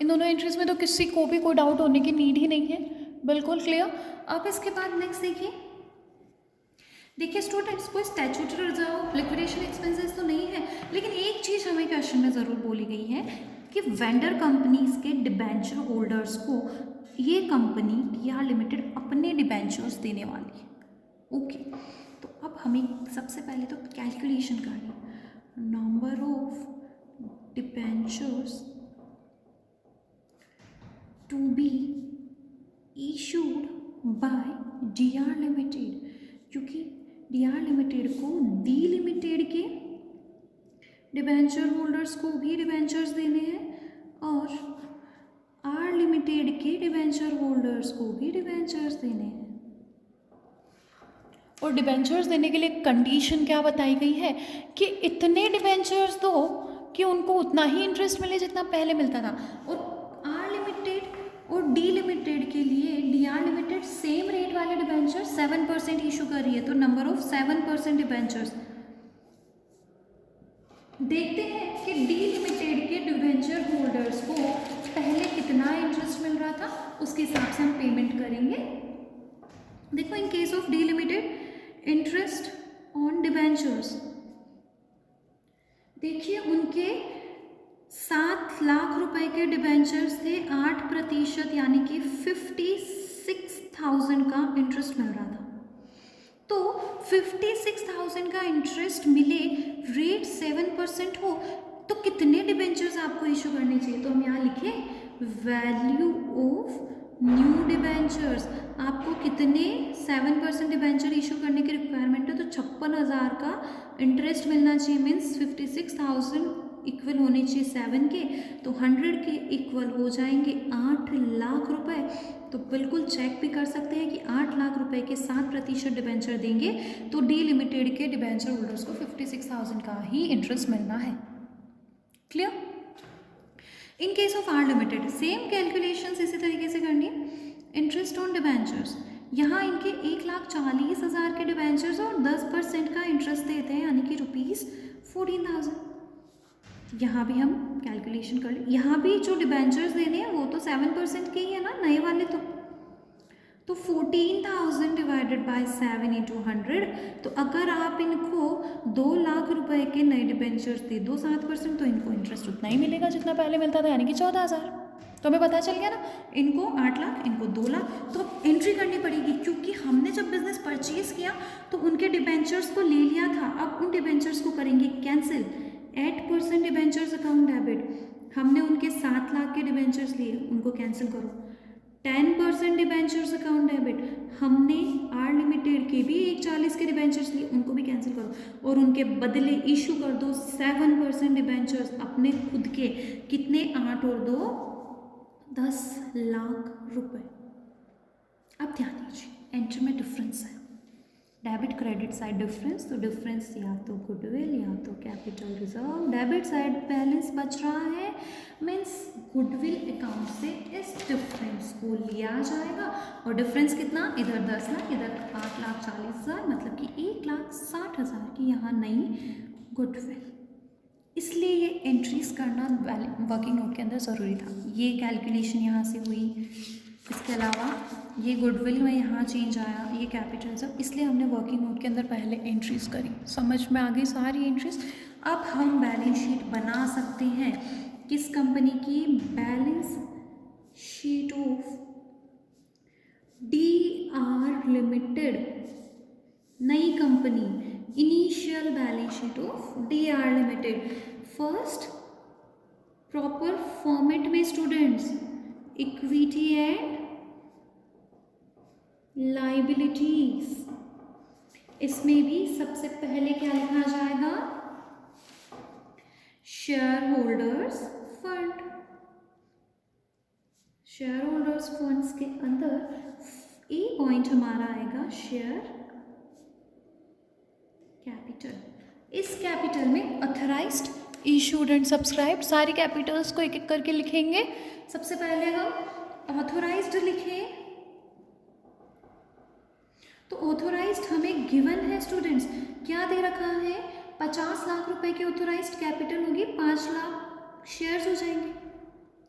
इन दोनों एंट्रीज में तो किसी को भी कोई डाउट होने की नीड ही नहीं है, बिल्कुल क्लियर। अब इसके बाद नेक्स्ट देखिए स्टूडेंट्स, कोई स्टैट्यूटरी रिजर्व लिक्विडेशन एक्सपेंसेस तो नहीं है, लेकिन एक चीज़ हमें क्वेश्चन में ज़रूर बोली गई है कि वेंडर कंपनीज के डिबेंचर होल्डर्स को ये कंपनी GR लिमिटेड अपने डिबेंचर्स देने वाली है। ओके, तो अब हमें सबसे पहले तो कैलकुलेशन करनी है। Number of debentures to be issued by GR Limited, क्योंकि GR लिमिटेड को डी लिमिटेड के डिबेंचर होल्डर्स को भी डिबेंचर्स देने हैं और आर लिमिटेड के डिबेंचर होल्डर्स को भी डिबेंचर्स देने हैं। और डिबेंचर्स देने के लिए कंडीशन क्या बताई गई है कि इतने डिबेंचर्स दो कि उनको उतना ही इंटरेस्ट मिले जितना पहले मिलता था। और आर लिमिटेड और डी लिमिटेड के लिए DR लिमिटेड सेम रेट वाले डिबेंचर 7% इशू कर रही है, तो नंबर ऑफ 7% डिबेंचर्स। देखते हैं कि डी लिमिटेड के डिबेंचर होल्डर्स को पहले कितना इंटरेस्ट मिल रहा था, उसके हिसाब से हम पेमेंट करेंगे। देखो, इन case of D limited interest on debentures. देखिए उनके 7 लाख रुपए के डिबेंचर्स थे, 8% यानी कि 56,000 का इंटरेस्ट मिल रहा था। तो 56,000 का इंटरेस्ट मिले, रेट 7% हो, तो कितने डिबेंचर्स आपको इशू करने चाहिए? तो हम यहाँ लिखे वैल्यू ऑफ न्यू डिबेंचर्स। आपको कितने 7% डिबेंचर इशू करने की रिक्वायरमेंट है? तो 56,000 का इंटरेस्ट मिलना चाहिए, मीन्स 56,000 इक्वल होने चाहिए 7 के, तो 100 के इक्वल हो जाएंगे 8 लाख रुपए। तो बिल्कुल चेक भी कर सकते हैं कि 8 लाख रुपए के 7% डिबेंचर देंगे तो डी लिमिटेड के डिबेंचर होल्डर्स को 56,000 का ही इंटरेस्ट मिलना है। Clear? In case of R Limited same calculations इसी तरीके से करनी है। इंटरेस्ट ऑन डिबेंचर्स, यहाँ इनके 1,40,000 के डिबेंचर्स और 10% का इंटरेस्ट देते हैं, यानी कि ₹14,000। यहाँ भी हम कैलकुलेशन कर लें। यहाँ भी जो डिबेंचर्स देने हैं वो तो 7% के ही है ना, नए वाले तो 14,000 डिवाइडेड बाय 7 इंटू 100। तो अगर आप इनको 2 लाख रुपए के नए डिबेंचर्स दे दो 7%, तो इनको इंटरेस्ट उतना ही मिलेगा जितना पहले मिलता था, यानी कि 14,000। तो हमें पता चल गया ना, इनको 8 लाख, इनको 2 लाख। तो अब एंट्री करनी पड़ेगी, क्योंकि हमने जब बिजनेस परचेज किया तो उनके डिबेंचर्स को ले लिया था, अब उन डिबेंचर्स को करेंगे कैंसिल। 8% डिबेंचर्स अकाउंट डेबिट, हमने उनके 7 लाख के डिबेंचर्स लिए, उनको कैंसिल करो। 10% डिबेंचर्स अकाउंट डेबिट, हमने आर लिमिटेड के भी 1,40 के डिबेंचर्स लिए, उनको भी कैंसिल करो और उनके बदले इशू कर दो 7% डिबेंचर्स अपने खुद के। कितने? 8 और 2 10 लाख रुपए। अब ध्यान दीजिए, एंट्री में डिफरेंस है, डेबिट क्रेडिट साइड डिफरेंस। तो डिफरेंस या तो गुडविल या तो capital reserve. Debit side balance बच रहा है, मीन्स गुडविल अकाउंट से इस डिफरेंस को लिया जाएगा। और डिफरेंस कितना? इधर 10 लाख, इधर 8,40,000, मतलब कि 1,60,000 की यहाँ नई गुडविल। इसलिए ये एंट्रीज करना वर्किंग नोट के अंदर ज़रूरी था। ये कैलकुलेशन यहाँ से हुई, इसके अलावा ये गुडविल में यहाँ चेंज आया, ये कैपिटल सब, इसलिए हमने वर्किंग नोट के अंदर पहले एंट्रीज करी। समझ में आ गई सारी एंट्रीज? अब हम बैलेंस शीट बना सकते हैं। किस कंपनी की? Balance sheet of DR limited, नई company, initial balance sheet of DR limited. First proper format में स्टूडेंट्स, इक्विटी एंड लाइबिलिटीज। इसमें भी सबसे पहले क्या लिखा जाएगा? Share holders fund. Share holders funds के अंदर ए पॉइंट हमारा आएगा शेयर कैपिटल। इस कैपिटल में ऑथराइज्ड, इशूड एंड सब्सक्राइब्ड, सारी कैपिटल्स को एक एक करके लिखेंगे। सबसे पहले हम ऑथराइज्ड लिखें, तो ऑथोराइज्ड हमें गिवन है स्टूडेंट्स, क्या दे रखा है? 50 लाख रुपए की ऑथोराइज्ड कैपिटल होगी, 5 लाख शेयर्स हो जाएंगे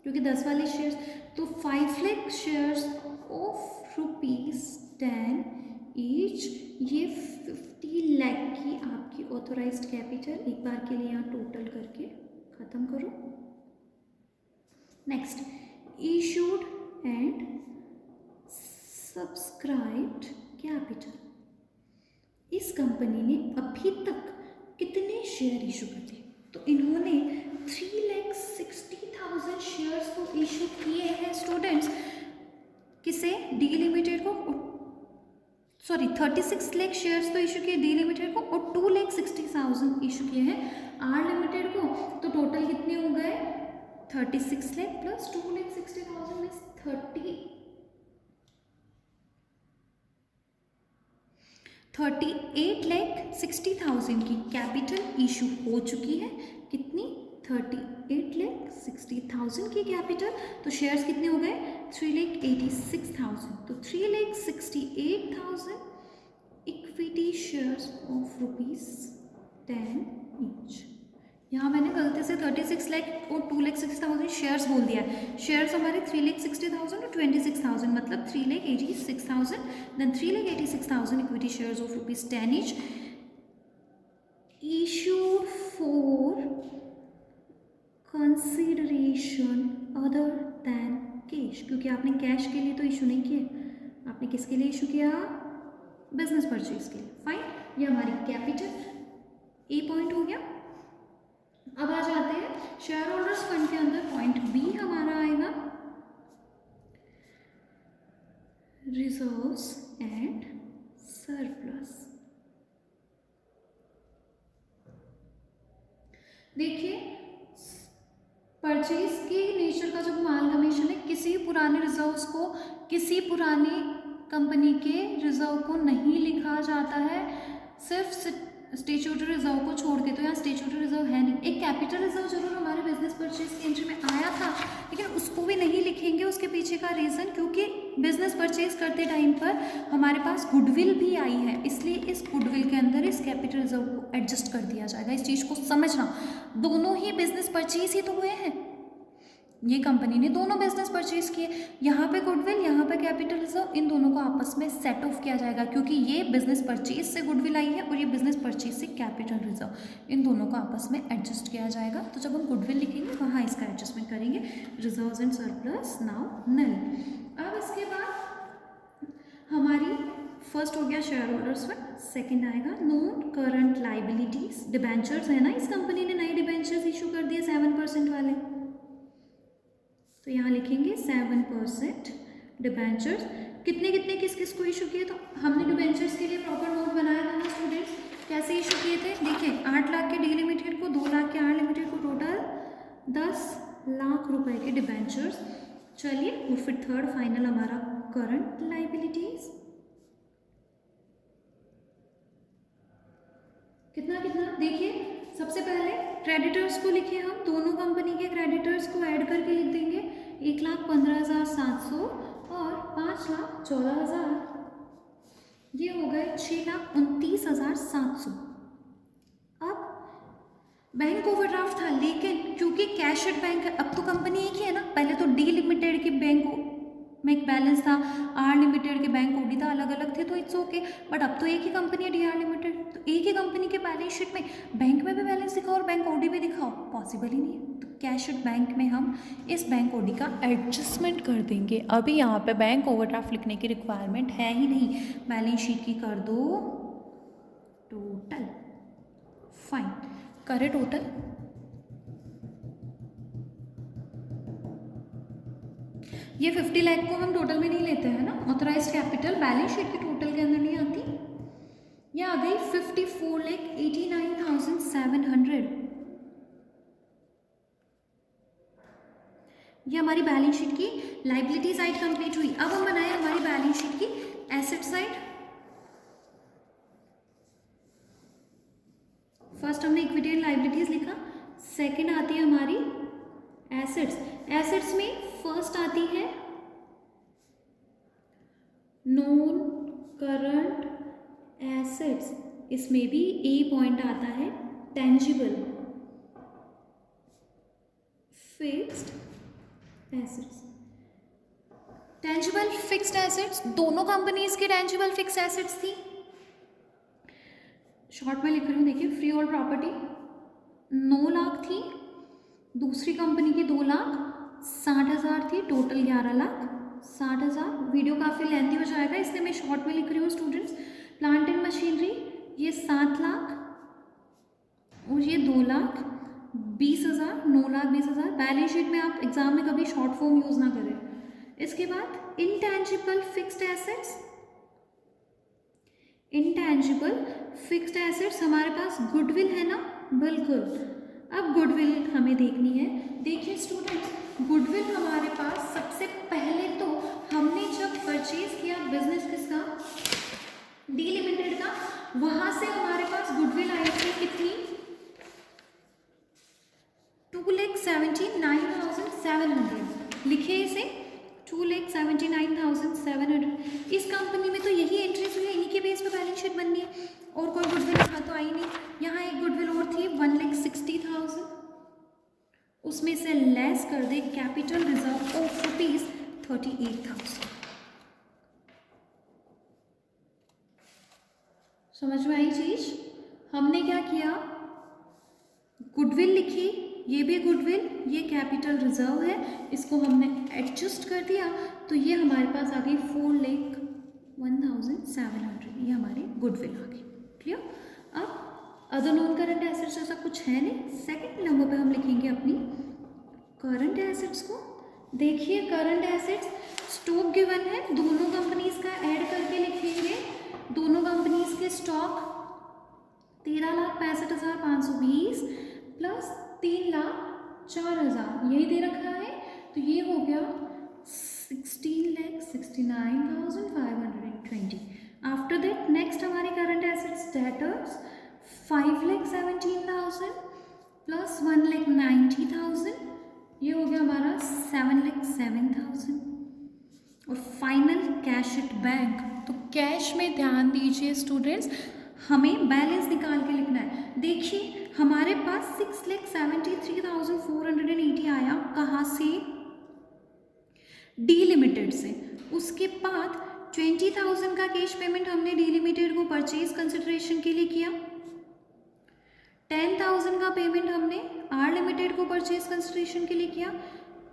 क्योंकि 10 वाले शेयर्स। तो 5 लाख शेयर्स ऑफ ₹10 ईच, ये 50 लाख की आपकी ऑथोराइज्ड कैपिटल। एक बार के लिए यहाँ टोटल करके खत्म करो। Next, issued and subscribed capital. इस कंपनी ने अभी तक कितने शेयर इशू कर दिए? तो इन्होंने 3,60,000 शेयर्स तो इशू किए हैं स्टूडेंट्स। किसे? डी लिमिटेड को। सॉरी, 36 लाख शेयर्स तो इशू किए डी लिमिटेड को और 2,60,000 इशू किए हैं आर लिमिटेड को। तो टोटल कितने हो गए? 36 लाख प्लस 2,60,000 मीन्स 38,60,000 की कैपिटल इशू हो चुकी है। कितनी? 38,60,000 की कैपिटल। तो शेयर्स कितने हो गए? 3,86,000। तो 3,68,000 इक्विटी शेयर्स ऑफ ₹10 ईच। यहाँ मैंने गलती से 36 लाख और 2,60,000 शेयर्स बोल दिया है। शेयर्स हमारे 3,60,000 और 26,000, मतलब 3,86,000। Then 3,86,000 equity shares of ₹10 each consideration other than cash, क्योंकि आपने कैश के लिए तो इशू नहीं किया, आपने किसके लिए इशू किया, बिजनेस परचेज के लिए। फाइन, ये हमारी कैपिटल ए पॉइंट हो गया। अब आ जाते हैं शेयर होल्डर्स फंड के अंदर, पॉइंट बी हमारा आएगा रिजर्व्स एंड सरप्लस। देखिए, परचेज के नेचर का जो अमालगमेशन है, किसी पुराने रिजर्व्स को किसी पुरानी कंपनी के रिजर्व को नहीं लिखा जाता है, सिर्फ स्टेचुटरी रिजर्व को छोड़ के। तो यहाँ स्टेचुटरी रिजर्व है नहीं। एक कैपिटल रिजर्व जरूर हमारे बिजनेस परचेज की एंट्री में आया था, लेकिन उसको भी नहीं लिखेंगे। उसके पीछे का रीज़न, क्योंकि बिजनेस परचेज करते टाइम पर हमारे पास गुडविल भी आई है, इसलिए इस गुडविल के अंदर इस कैपिटल रिजर्व को एडजस्ट कर दिया जाएगा। इस चीज़ को समझना, दोनों ही बिजनेस परचेज ही तो हुए हैं, ये कंपनी ने दोनों बिजनेस परचेज किए। यहाँ पे गुडविल, यहाँ पे कैपिटल रिजर्व, इन दोनों को आपस में सेट ऑफ किया जाएगा, क्योंकि ये बिजनेस परचेज से गुडविल आई है और ये बिजनेस परचेज से कैपिटल रिजर्व, इन दोनों को आपस में एडजस्ट किया जाएगा। तो जब हम गुडविल लिखेंगे वहाँ इसका एडजस्टमेंट करेंगे। रिजर्व्स एंड सरप्लस नाउ नल। अब इसके बाद हमारी फर्स्ट हो गया शेयर होल्डर्स फंड, सेकेंड आएगा नॉन करंट लाइबिलिटीज। डिबेंचर्स है ना, इस कंपनी ने नए डिबेंचर्स इशू कर दिए 7% वाले, तो यहाँ लिखेंगे 7% डिबेंचर्स। कितने कितने किस किस को इशू किए, तो हमने डिबेंचर्स के लिए प्रॉपर नोट बनाया था ना स्टूडेंट्स, कैसे इशू किए थे। देखिए, 8 लाख के डी लिमिटेड को, 2 लाख के आर लिमिटेड को, टोटल 10 लाख रुपए के डिबेंचर्स। चलिए, और फिर थर्ड फाइनल हमारा करंट लाइबिलिटीज, कितना कितना। देखिए, सबसे पहले क्रेडिटर्स को लिखे हम, दोनों कंपनी के क्रेडिटर्स को ऐड करके लिख देंगे, 1,15,700 और 5,14,000, ये हो गए 6,29,700। अब बैंक ओवरड्राफ्ट था, लेकिन क्योंकि कैश एट बैंक है, अब तो कंपनी एक ही है ना। पहले तो डी लिमिटेड के बैंक में एक बैलेंस था, आर लिमिटेड के बैंक ओडी था, अलग अलग थे, तो इट्स ओके। बट अब तो एक ही कंपनी है डी आर लिमिटेड, तो एक ही कंपनी के बैलेंस शीट में बैंक में भी बैलेंस दिखाओ और बैंक ओडी भी दिखाओ, पॉसिबल ही नहीं है। तो कैश एट बैंक में हम इस बैंक ओडी का एडजस्टमेंट कर देंगे। अभी यहाँ पे बैंक ओवरड्राफ्ट लिखने की रिक्वायरमेंट है ही नहीं, बैलेंस शीट की कर दो टोटल। फाइन, करे टोटल। ये 50 लाख को हम टोटल में नहीं लेते हैं ना, ऑथराइज्ड कैपिटल बैलेंस शीट के टोटल के अंदर नहीं आती। ये आ गई 54,89,700। ये हमारी बैलेंस शीट की लाइबिलिटी साइड कंप्लीट हुई। अब हम बनाए हमारी बैलेंस शीट की एसेट साइड। फर्स्ट हमने इक्विटी एंड लाइबिलिटीज लिखा, सेकंड आती है हमारी एसेट्स। एसेट्स में फर्स्ट आती है नॉन करंट एसेट्स, इसमें भी ए पॉइंट आता है tangible fixed assets. Tangible fixed assets, दोनों कंपनीज की टेंजिबल फिक्स्ड एसेट्स थी। शॉर्ट में लिख रही हूँ, देखिए, फ्री होल्ड प्रॉपर्टी 9 लाख थी, दूसरी कंपनी की 2,60,000 थी, टोटल 11,60,000। वीडियो काफ़ी लेंथी हो जाएगा, इसलिए मैं शॉर्ट में लिख रही हूँ स्टूडेंट्स। प्लांट एंड मशीनरी ये 7 लाख और ये 2,20,000, 9,20,000। बैलेंस शीट में आप एग्जाम में कभी शॉर्ट फॉर्म यूज़ ना करें। इसके बाद intangible fixed assets. Intangible fixed assets हमारे पास गुडविल है ना, बिल्कुल। अब गुडविल हमें देखनी है। देखिए स्टूडेंट्स, गुडविल हमारे पास सबसे पहले तो हमने जब परचेज किया बिजनेस किसका, डी लिमिटेड का, वहां से हमारे पास गुडविल आई थी कितनी, 2,79,700। लिखे इसे 2,79,700। इस कंपनी में तो यही एंट्रीज हुई है, इन्हीं के बेस पे बैलेंस शीट बननी है, और कोई गुडविल यहाँ तो आई नहीं। यहाँ एक गुडविल और थी 1,60,000, उसमें से लेस कर दे कैपिटल रिजर्व ऑफ ₹38,000। समझ में आई चीज। हमने क्या किया, गुडविल लिखी ये भी गुडविल, ये कैपिटल रिजर्व है, इसको हमने एडजस्ट कर दिया तो ये हमारे पास आ गई 4,01,700, ये हमारी गुडविल आ गई। क्लियर? अब अदर नॉन करंट एसेट्स ऐसा कुछ है नहीं। सेकंड नंबर पे हम लिखेंगे अपनी करंट एसेट्स को। देखिए करंट एसेट्स स्टॉक गिवन है, दोनों कंपनीज का ऐड करके लिखेंगे। दोनों कंपनीज के स्टॉक 13,65,520 प्लस 3,04,000 यही दे रखा है, तो ये हो गया 16,69,520। आफ्टर दैट नेक्स्ट हमारी करंट एसेट्स डेटर्स 5,17,000 प्लस 1,90,000, ये हो गया हमारा 7,07,000। और फाइनल कैश एट बैंक, तो कैश में ध्यान दीजिए स्टूडेंट्स, हमें बैलेंस निकाल के लिखना है। देखिए हमारे पास 6,73,480 आया, कहाँ से? डी लिमिटेड से। उसके बाद 20,000 का कैश पेमेंट हमने डी लिमिटेड को परचेज कंसिडरेशन के लिए किया। 10,000 का पेमेंट हमने आर लिमिटेड को परचेज कंसिडरेशन के लिए किया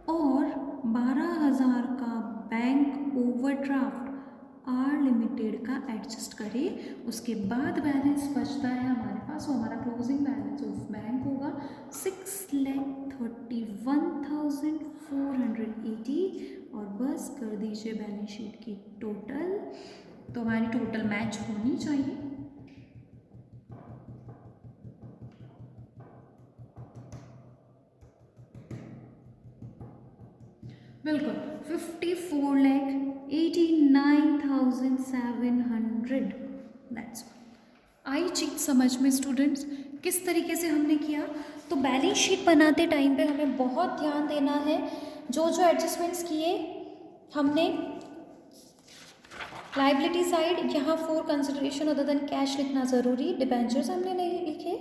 और 12,000 का बैंक ओवरड्राफ्ट आर लिमिटेड का एडजस्ट करें। उसके बाद बैलेंस बचता है हमारे पास, वो हमारा क्लोजिंग बैलेंस ऑफ बैंक होगा 6,31,480 और बस कर दीजिए बैलेंस शीट की टोटल, तो हमारी टोटल मैच होनी चाहिए। बिल्कुल 54,89,700, दैट्स आई चीज समझ में स्टूडेंट्स किस तरीके से हमने किया। तो बैलेंस शीट बनाते टाइम पे हमें बहुत ध्यान देना है, जो जो एडजस्टमेंट्स किए हमने। लाइबिलिटी साइड यहाँ for consideration other than cash लिखना ज़रूरी, डिबेंचर्स हमने नहीं लिखे,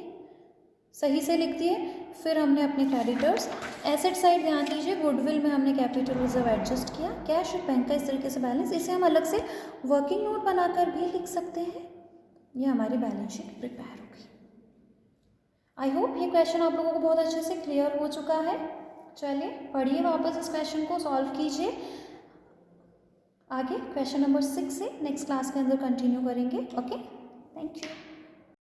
सही से लिख दिए। फिर हमने अपने क्रेडिटर्स, एसेट साइड ध्यान दीजिए, गुडविल में हमने कैपिटल रिजर्व एडजस्ट किया, कैश और बैंक का इस तरीके से बैलेंस, इसे हम अलग से वर्किंग नोट बनाकर भी लिख सकते हैं। ये हमारी बैलेंस शीट प्रिपेयर हो गई। आई होप ये क्वेश्चन आप लोगों को बहुत अच्छे से क्लियर हो चुका है। चलिए पढ़िए वापस इस क्वेश्चन को, सॉल्व कीजिए। आगे क्वेश्चन नंबर 6 से नेक्स्ट क्लास के अंदर कंटिन्यू करेंगे। Okay, thank you.